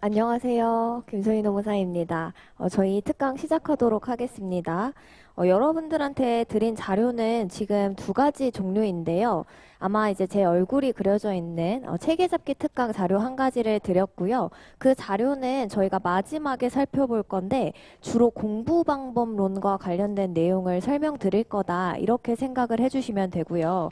안녕하세요. 김소희 노무사입니다. 저희 특강 시작하도록 하겠습니다. 여러분들한테 드린 자료는 지금 두 가지 종류인데요. 아마 이제 제 얼굴이 그려져 있는 체계잡기 특강 자료 한 가지를 드렸고요. 그 자료는 저희가 마지막에 살펴볼 건데 주로 공부 방법론과 관련된 내용을 설명드릴 거다 이렇게 생각을 해주시면 되고요.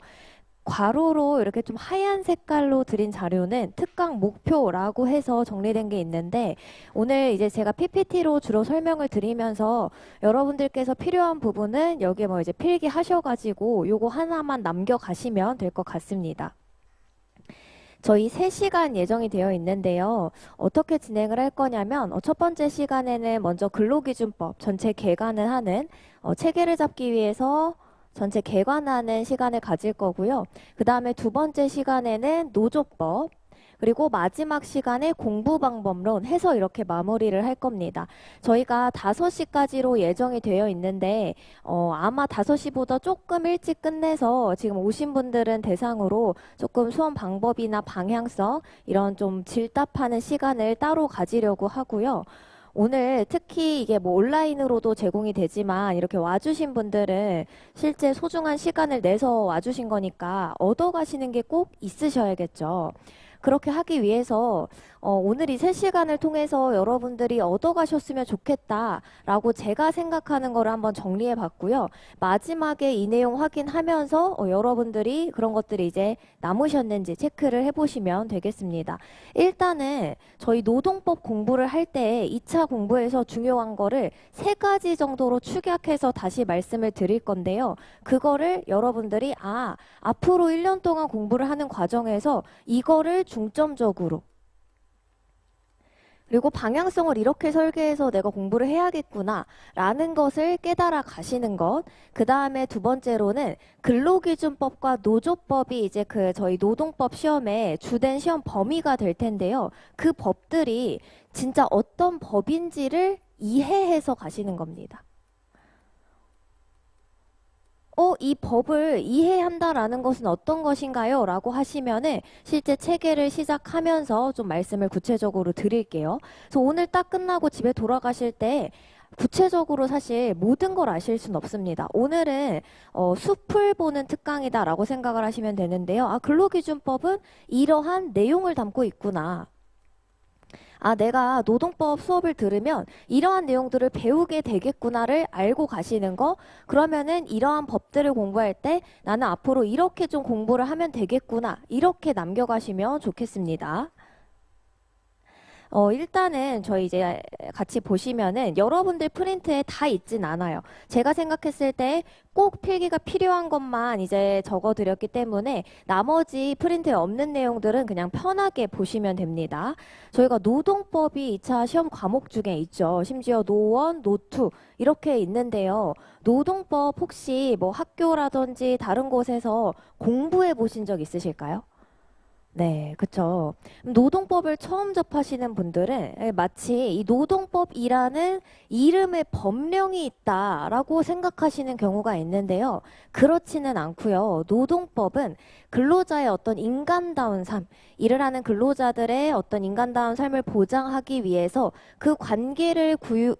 괄호로 이렇게 좀 하얀 색깔로 드린 자료는 특강 목표라고 해서 정리된 게 있는데 오늘 이제 제가 PPT로 주로 설명을 드리면서 여러분들께서 필요한 부분은 여기에 뭐 이제 필기하셔가지고 요거 하나만 남겨가시면 될 것 같습니다. 저희 3시간 예정이 되어 있는데요. 어떻게 진행을 할 거냐면 첫 번째 시간에는 먼저 근로기준법 전체 개관을 하는 체계를 잡기 위해서 전체 개관하는 시간을 가질 거고요. 그 다음에 두 번째 시간에는 노조법, 그리고 마지막 시간에 공부방법론 해서 이렇게 마무리를 할 겁니다. 저희가 5시까지로 예정이 되어 있는데 아마 5시보다 조금 일찍 끝내서 지금 오신 분들은 대상으로 조금 수업 방법이나 방향성 이런 좀 질답하는 시간을 따로 가지려고 하고요. 오늘 특히 이게 뭐 온라인으로도 제공이 되지만 이렇게 와주신 분들은 실제 소중한 시간을 내서 와주신 거니까 얻어가시는 게 꼭 있으셔야겠죠. 그렇게 하기 위해서 오늘 이 3시간을 통해서 여러분들이 얻어가셨으면 좋겠다라고 제가 생각하는 거를 한번 정리해 봤고요. 마지막에 이 내용 확인하면서 여러분들이 그런 것들이 이제 남으셨는지 체크를 해보시면 되겠습니다. 일단은 저희 노동법 공부를 할 때 2차 공부에서 중요한 거를 3가지 정도로 축약해서 다시 말씀을 드릴 건데요. 그거를 여러분들이 앞으로 1년 동안 공부를 하는 과정에서 이거를 중점적으로 그리고 방향성을 이렇게 설계해서 내가 공부를 해야겠구나 라는 것을 깨달아 가시는 것. 그 다음에 두 번째로는 근로기준법과 노조법이 이제 저희 노동법 시험에 주된 시험 범위가 될 텐데요. 그 법들이 진짜 어떤 법인지를 이해해서 가시는 겁니다. 이 법을 이해한다라는 것은 어떤 것인가요? 라고 하시면은 실제 체계를 시작하면서 좀 말씀을 구체적으로 드릴게요. 그래서 오늘 딱 끝나고 집에 돌아가실 때 구체적으로 사실 모든 걸 아실 수는 없습니다. 오늘은 숲을 보는 특강이다라고 생각을 하시면 되는데요. 근로기준법은 이러한 내용을 담고 있구나. 내가 노동법 수업을 들으면 이러한 내용들을 배우게 되겠구나를 알고 가시는 거. 그러면은 이러한 법들을 공부할 때 나는 앞으로 이렇게 좀 공부를 하면 되겠구나. 이렇게 남겨가시면 좋겠습니다. 일단은 저희 이제 같이 보시면은 여러분들 프린트에 다 있진 않아요. 제가 생각했을 때 꼭 필기가 필요한 것만 이제 적어드렸기 때문에 나머지 프린트에 없는 내용들은 그냥 편하게 보시면 됩니다. 저희가 노동법이 2차 시험 과목 중에 있죠. 심지어 노1, 노2 이렇게 있는데요. 노동법 혹시 뭐 학교라든지 다른 곳에서 공부해 보신 적 있으실까요? 네, 그쵸. 노동법을 처음 접하시는 분들은 마치 이 노동법이라는 이름의 법령이 있다라고 생각하시는 경우가 있는데요. 그렇지는 않고요. 노동법은 근로자의 어떤 인간다운 삶, 일을 하는 근로자들의 어떤 인간다운 삶을 보장하기 위해서 그 관계를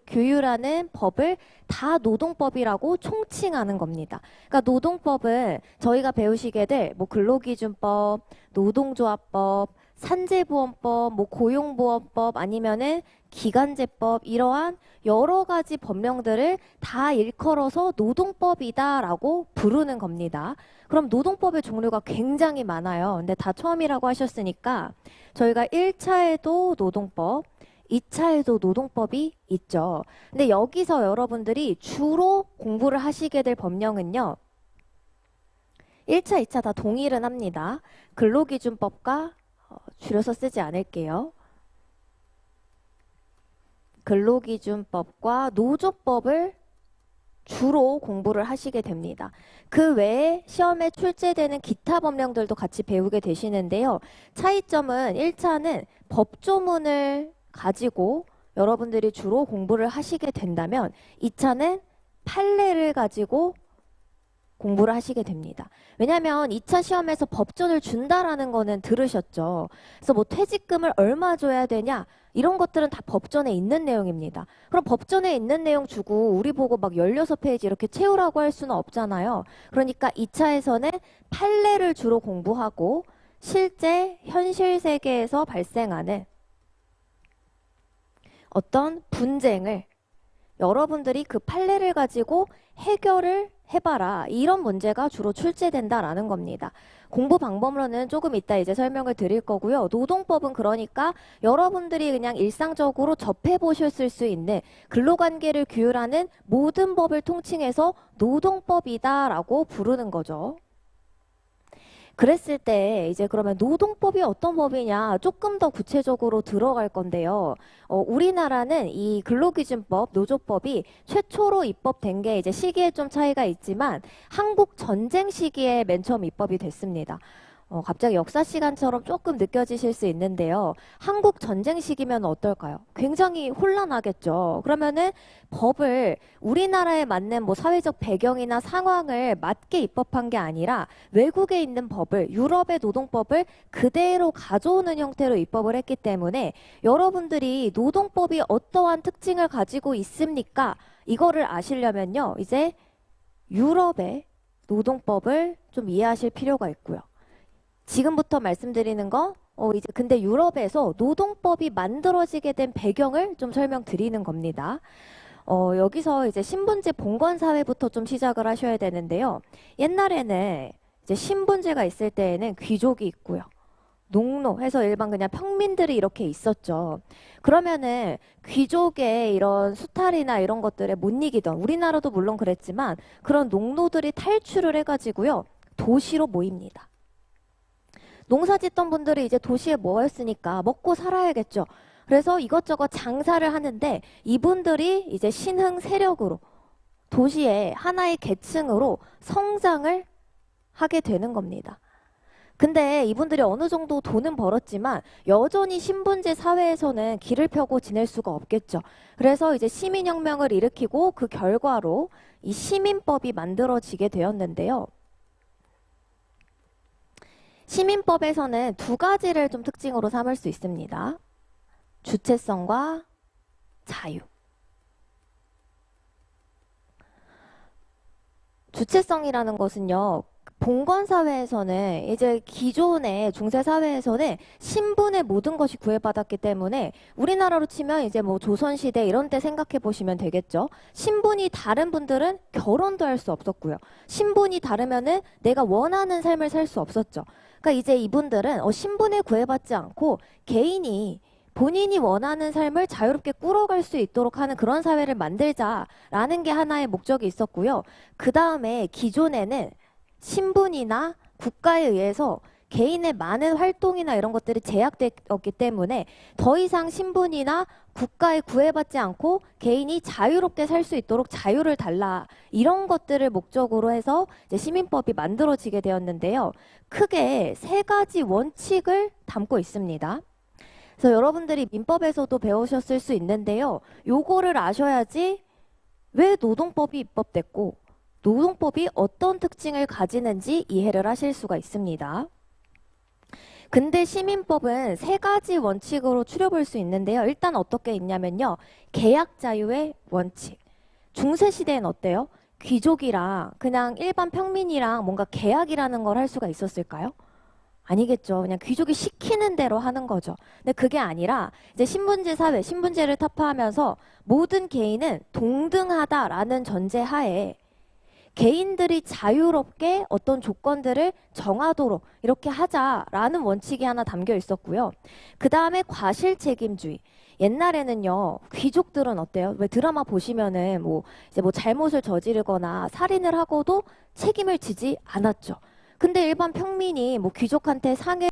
규율하는 법을 다 노동법이라고 총칭하는 겁니다. 그러니까 노동법은 저희가 배우시게 될 뭐 근로기준법, 노동조합법, 산재보험법, 뭐 고용보험법 아니면은 기간제법 이러한 여러 가지 법령들을 다 일컬어서 노동법이다라고 부르는 겁니다. 그럼 노동법의 종류가 굉장히 많아요. 근데 다 처음이라고 하셨으니까 저희가 1차에도 노동법, 2차에도 노동법이 있죠. 근데 여기서 여러분들이 주로 공부를 하시게 될 법령은요. 1차, 2차 다 동일은 합니다. 근로기준법과 줄여서 쓰지 않을게요. 근로기준법과 노조법을 주로 공부를 하시게 됩니다. 그 외에 시험에 출제되는 기타 법령들도 같이 배우게 되시는데요. 차이점은 1차는 법조문을 가지고 여러분들이 주로 공부를 하시게 된다면 2차는 판례를 가지고 공부를 하시게 됩니다. 왜냐하면 2차 시험에서 법전을 준다라는 거는 들으셨죠. 그래서 뭐 퇴직금을 얼마 줘야 되냐 이런 것들은 다 법전에 있는 내용입니다. 그럼 법전에 있는 내용 주고 우리 보고 막 16페이지 이렇게 채우라고 할 수는 없잖아요. 그러니까 2차에서는 판례를 주로 공부하고 실제 현실 세계에서 발생하는 어떤 분쟁을 여러분들이 그 판례를 가지고 해결을 해봐라. 이런 문제가 주로 출제된다라는 겁니다. 공부 방법론은 조금 이따 이제 설명을 드릴 거고요. 노동법은 그러니까 여러분들이 그냥 일상적으로 접해 보셨을 수 있는 근로관계를 규율하는 모든 법을 통칭해서 노동법이다라고 부르는 거죠. 그랬을 때 이제 그러면 노동법이 어떤 법이냐 조금 더 구체적으로 들어갈 건데요. 우리나라는 이 근로기준법, 노조법이 최초로 입법된 게 이제 시기에 좀 차이가 있지만 한국 전쟁 시기에 맨 처음 입법이 됐습니다. 갑자기 역사 시간처럼 조금 느껴지실 수 있는데요. 한국 전쟁 시기면 어떨까요? 굉장히 혼란하겠죠. 그러면은 법을 우리나라에 맞는 뭐 사회적 배경이나 상황을 맞게 입법한 게 아니라 외국에 있는 법을, 유럽의 노동법을 그대로 가져오는 형태로 입법을 했기 때문에 여러분들이 노동법이 어떠한 특징을 가지고 있습니까? 이거를 아시려면요. 이제 유럽의 노동법을 좀 이해하실 필요가 있고요. 지금부터 말씀드리는 거, 이제 근데 유럽에서 노동법이 만들어지게 된 배경을 좀 설명드리는 겁니다. 여기서 이제 신분제 봉건 사회부터 좀 시작을 하셔야 되는데요. 옛날에는 이제 신분제가 있을 때에는 귀족이 있고요. 농노 해서 일반 그냥 평민들이 이렇게 있었죠. 그러면은 귀족의 이런 수탈이나 이런 것들에 못 이기던, 우리나라도 물론 그랬지만 그런 농노들이 탈출을 해가지고요. 도시로 모입니다. 농사 짓던 분들이 이제 도시에 모였으니까 먹고 살아야겠죠. 그래서 이것저것 장사를 하는데 이분들이 이제 신흥 세력으로 도시의 하나의 계층으로 성장을 하게 되는 겁니다. 근데 이분들이 어느 정도 돈은 벌었지만 여전히 신분제 사회에서는 길을 펴고 지낼 수가 없겠죠. 그래서 이제 시민혁명을 일으키고 그 결과로 이 시민법이 만들어지게 되었는데요. 시민법에서는 두 가지를 좀 특징으로 삼을 수 있습니다. 주체성과 자유. 주체성이라는 것은요. 봉건사회에서는 이제 기존의 중세사회에서는 신분의 모든 것이 구애받았기 때문에 우리나라로 치면 이제 뭐 조선시대 이런 때 생각해 보시면 되겠죠. 신분이 다른 분들은 결혼도 할 수 없었고요. 신분이 다르면은 내가 원하는 삶을 살 수 없었죠. 그러니까 이제 이분들은 신분에 구애받지 않고 개인이 본인이 원하는 삶을 자유롭게 꾸려갈 수 있도록 하는 그런 사회를 만들자라는 게 하나의 목적이 있었고요. 그 다음에 기존에는 신분이나 국가에 의해서 개인의 많은 활동이나 이런 것들이 제약되었기 때문에 더 이상 신분이나 국가에 구애받지 않고 개인이 자유롭게 살 수 있도록 자유를 달라, 이런 것들을 목적으로 해서 이제 시민법이 만들어지게 되었는데요. 크게 세 가지 원칙을 담고 있습니다. 그래서 여러분들이 민법에서도 배우셨을 수 있는데요. 요거를 아셔야지 왜 노동법이 입법됐고 노동법이 어떤 특징을 가지는지 이해를 하실 수가 있습니다. 근데 시민법은 세 가지 원칙으로 추려볼 수 있는데요. 일단 어떻게 있냐면요. 계약 자유의 원칙. 중세시대엔 어때요? 귀족이랑 그냥 일반 평민이랑 뭔가 계약이라는 걸 할 수가 있었을까요? 아니겠죠. 그냥 귀족이 시키는 대로 하는 거죠. 근데 그게 아니라 이제 신분제 사회, 신분제를 타파하면서 모든 개인은 동등하다라는 전제하에 개인들이 자유롭게 어떤 조건들을 정하도록 이렇게 하자라는 원칙이 하나 담겨 있었고요. 그 다음에 과실책임주의. 옛날에는요, 귀족들은 어때요? 왜 드라마 보시면은 이제 잘못을 저지르거나 살인을 하고도 책임을 지지 않았죠. 근데 일반 평민이 귀족한테 상해